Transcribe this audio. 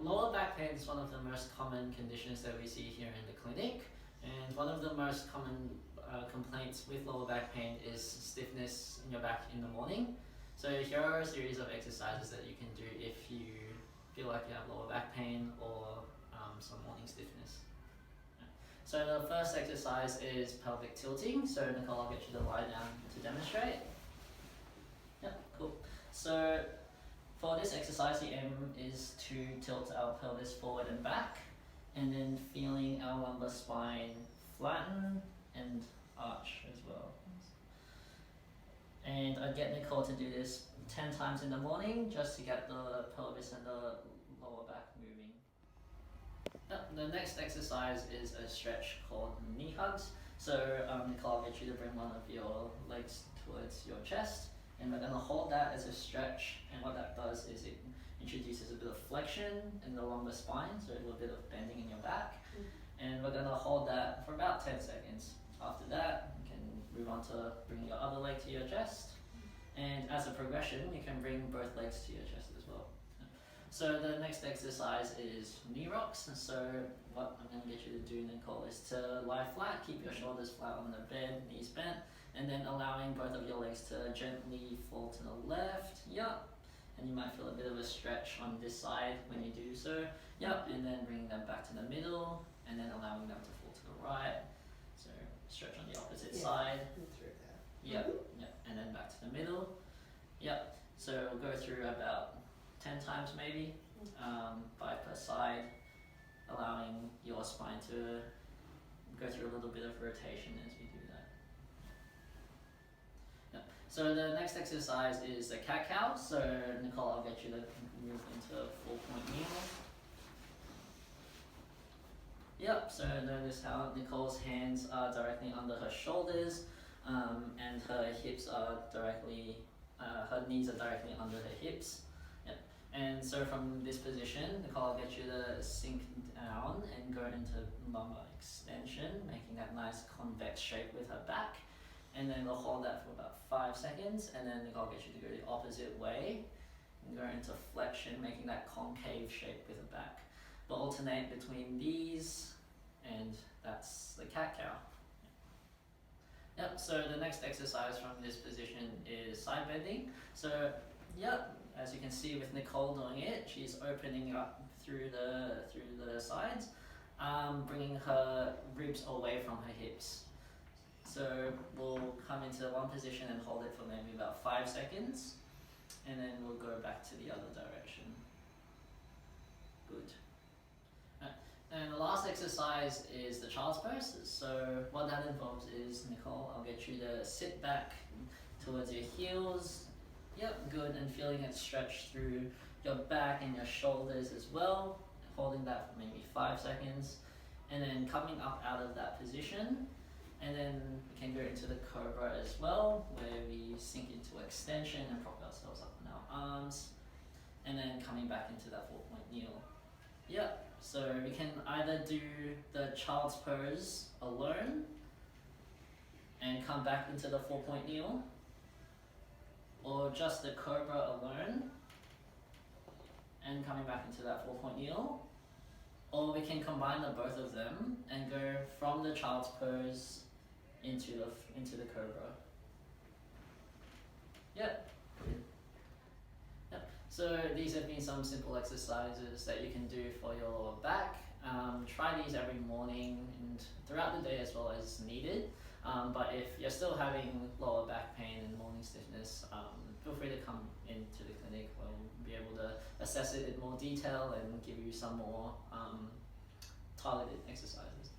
Lower back pain is one of the most common conditions that we see here in the clinic, and one of the most common complaints with lower back pain is stiffness in your back in the morning. So here are a series of exercises that you can do if you feel like you have lower back pain or some morning stiffness. So the first exercise is pelvic tilting. So Nicole, I'll get you to lie down to demonstrate. Yep, cool. So for this exercise, the aim is to tilt our pelvis forward and back, and then feeling our lumbar spine flatten and arch as well. And I'd get Nicole to do this 10 times in the morning just to get the pelvis and the lower back moving. The next exercise is a stretch called knee hugs. So Nicole, I'll get you to bring one of your legs towards your chest, and we're going to hold that as a stretch, and what that does is it introduces a bit of flexion in the lumbar spine, so a little bit of bending in your back, and we're going to hold that for about 10 seconds. After that, you can move on to bring your other leg to your chest, and as a progression, you can bring both legs to your chest as well. So the next exercise is knee rocks. So what I'm going to get you to do, Nicole, is to lie flat, keep your shoulders flat on the bed, knees bent, and then allowing both of your legs to gently fall to the left. Yup. And you might feel a bit of a stretch on this side when you do so. Yup. And then bringing them back to the middle, and then allowing them to fall to the right. So stretch on the opposite side. Yep. Yep. And then back to the middle. Yep. So we'll go through about 10 times maybe, 5 per side, allowing your spine to go through a little bit of rotation as we do that. Yep. So the next exercise is the cat-cow. So Nicole, I'll get you to move into 4-point kneel. Yep, so notice how Nicole's hands are directly under her shoulders, and her hips are directly, her knees are directly under her hips. Yep. And so from this position, Nicole, I'll get you to sink down and go into lumbar extension, making that nice convex shape with her back. And then we'll hold that for about 5 seconds, and then Nicole, I'll get you to go the opposite way and go into flexion, making that concave shape with the back. But alternate between these, and that's the cat-cow. Yep, so the next exercise from this position is side bending. So, yep, as you can see with Nicole doing it, she's opening up through the sides, bringing her ribs away from her hips. So we'll come into one position and hold it for maybe about 5 seconds, and then we'll go back to the other direction. Good. And the last exercise is the child's pose. So what that involves is, Nicole, I'll get you to sit back towards your heels. Yep, good, and feeling it stretch through your back and your shoulders as well. Holding that for maybe 5 seconds, and then coming up out of that position. And then we can go into the Cobra as well, where we sink into extension and prop ourselves up on our arms, and then coming back into that 4-point kneel. Yep, so we can either do the child's pose alone and come back into the 4-point kneel, or just the Cobra alone and coming back into that 4-point kneel, or we can combine the both of them and go from the child's pose into the Cobra. Yep. Yep. So these have been some simple exercises that you can do for your back. Try these every morning and throughout the day as well as needed. But if you're still having lower back pain and morning stiffness, feel free to come into the clinic. We'll be able to assess it in more detail and give you some more targeted exercises.